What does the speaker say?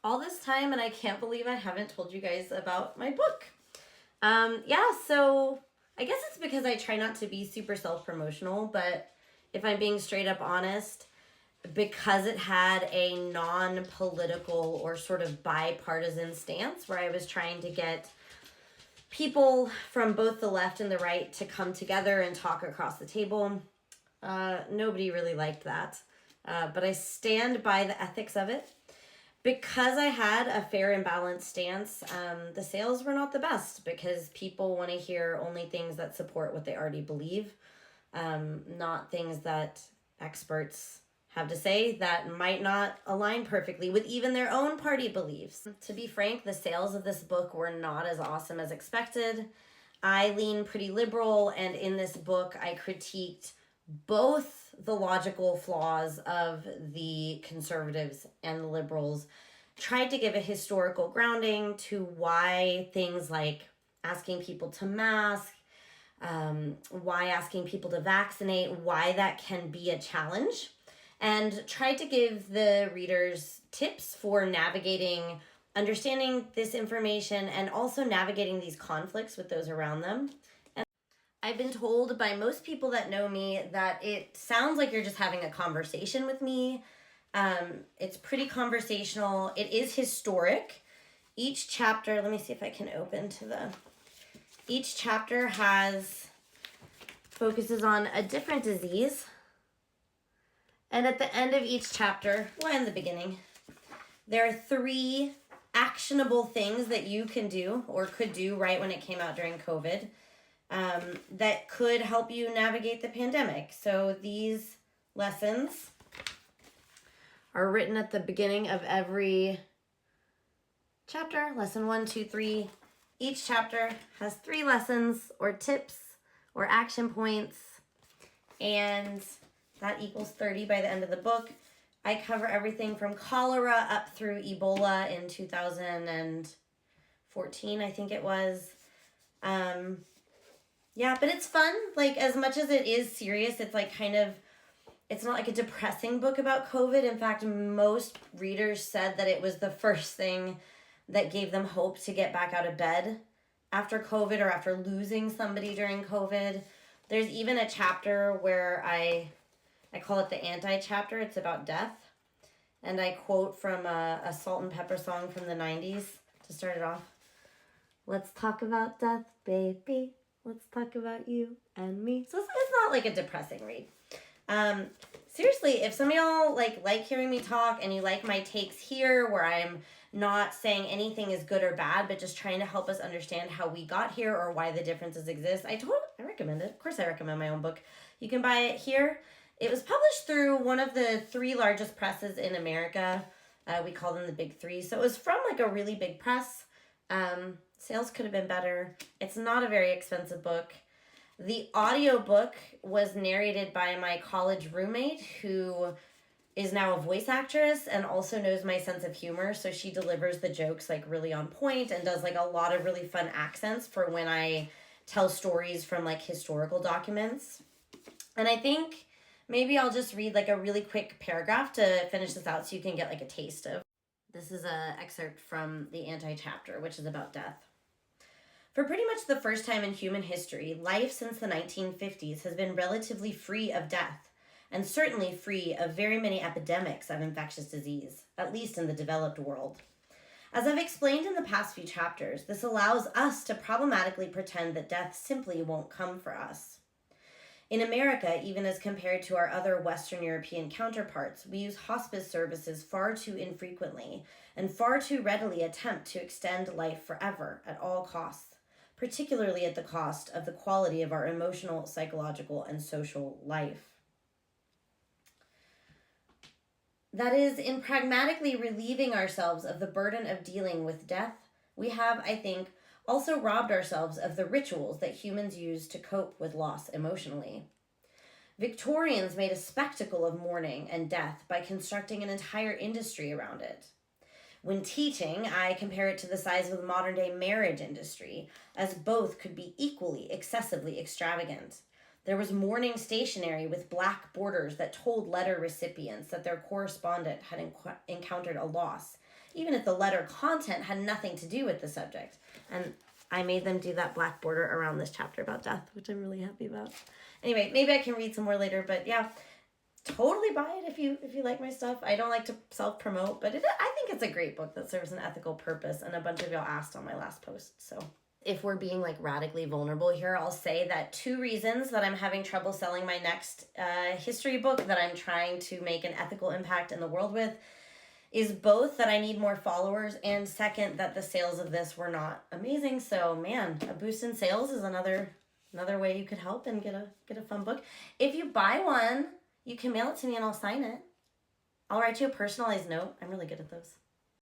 all this time, and I can't believe I haven't told you guys about my book. So I guess it's because I try not to be super self-promotional, but if I'm being straight up honest, because it had a non-political or sort of bipartisan stance where I was trying to get people from both the left and the right to come together and talk across the table, nobody really liked that. But I stand by the ethics of it. Because I had a fair and balanced stance, the sales were not the best because people want to hear only things that support what they already believe, not things that experts have to say that might not align perfectly with even their own party beliefs. To be frank, the sales of this book were not as awesome as expected. I lean pretty liberal, and in this book, I critiqued both the logical flaws of the conservatives and the liberals, tried to give a historical grounding to why things like asking people to mask, why asking people to vaccinate, why that can be a challenge, and tried to give the readers tips for navigating, understanding this information, and also navigating these conflicts with those around them. I've been told by most people that know me that it sounds like you're just having a conversation with me. It's pretty conversational. It is historic. Each chapter, let me see if I can open to each chapter focuses on a different disease. And at the end of each chapter, well, in the beginning, there are 3 actionable things that you can do or could do right when it came out during COVID. That could help you navigate the pandemic. So these lessons are written at the beginning of every chapter. Lesson 1, 2, 3. Each chapter has 3 lessons or tips or action points, and that equals 30 by the end of the book. I cover everything from cholera up through Ebola in 2014, I think it was. Yeah, but it's fun. Like, as much as it is serious, it's like it's not like a depressing book about COVID. In fact, most readers said that it was the first thing that gave them hope to get back out of bed after COVID or after losing somebody during COVID. There's even a chapter where I call it the anti-chapter. It's about death. And I quote from a Salt and Pepper song from the 90s to start it off. Let's talk about death, baby. Let's talk about you and me. So it's not like a depressing read. Seriously, if some of y'all like hearing me talk and you like my takes here where I'm not saying anything is good or bad, but just trying to help us understand how we got here or why the differences exist, I recommend it. Of course, I recommend my own book. You can buy it here. It was published through one of the 3 largest presses in America. We call them the big 3. So it was from like a really big press. Sales could have been better. It's not a very expensive book. The audiobook was narrated by my college roommate who is now a voice actress and also knows my sense of humor. So she delivers the jokes like really on point and does like a lot of really fun accents for when I tell stories from like historical documents. And I think maybe I'll just read like a really quick paragraph to finish this out so you can get like a taste of. This is an excerpt from the anti-chapter, which is about death. For pretty much the first time in human history, life since the 1950s has been relatively free of death, and certainly free of very many epidemics of infectious disease, at least in the developed world. As I've explained in the past few chapters, this allows us to problematically pretend that death simply won't come for us. In America, even as compared to our other Western European counterparts, we use hospice services far too infrequently and far too readily attempt to extend life forever at all costs, particularly at the cost of the quality of our emotional, psychological, and social life. That is, in pragmatically relieving ourselves of the burden of dealing with death, we have, I think, also robbed ourselves of the rituals that humans use to cope with loss emotionally. Victorians made a spectacle of mourning and death by constructing an entire industry around it. When teaching, I compare it to the size of the modern-day marriage industry, as both could be equally excessively extravagant. There was mourning stationery with black borders that told letter recipients that their correspondent had encountered a loss, even if the letter content had nothing to do with the subject. And I made them do that black border around this chapter about death, which I'm really happy about. Anyway, maybe I can read some more later, but yeah, totally buy it if you like my stuff. I don't like to self-promote, but I think it's a great book that serves an ethical purpose, and a bunch of y'all asked on my last post. So if we're being like radically vulnerable here, I'll say that 2 reasons that I'm having trouble selling my next history book that I'm trying to make an ethical impact in the world with is both that I need more followers, and second, that the sales of this were not amazing. So man, a boost in sales is another way you could help and get a fun book. If you buy one, you can mail it to me and I'll sign it. I'll write you a personalized note. I'm really good at those.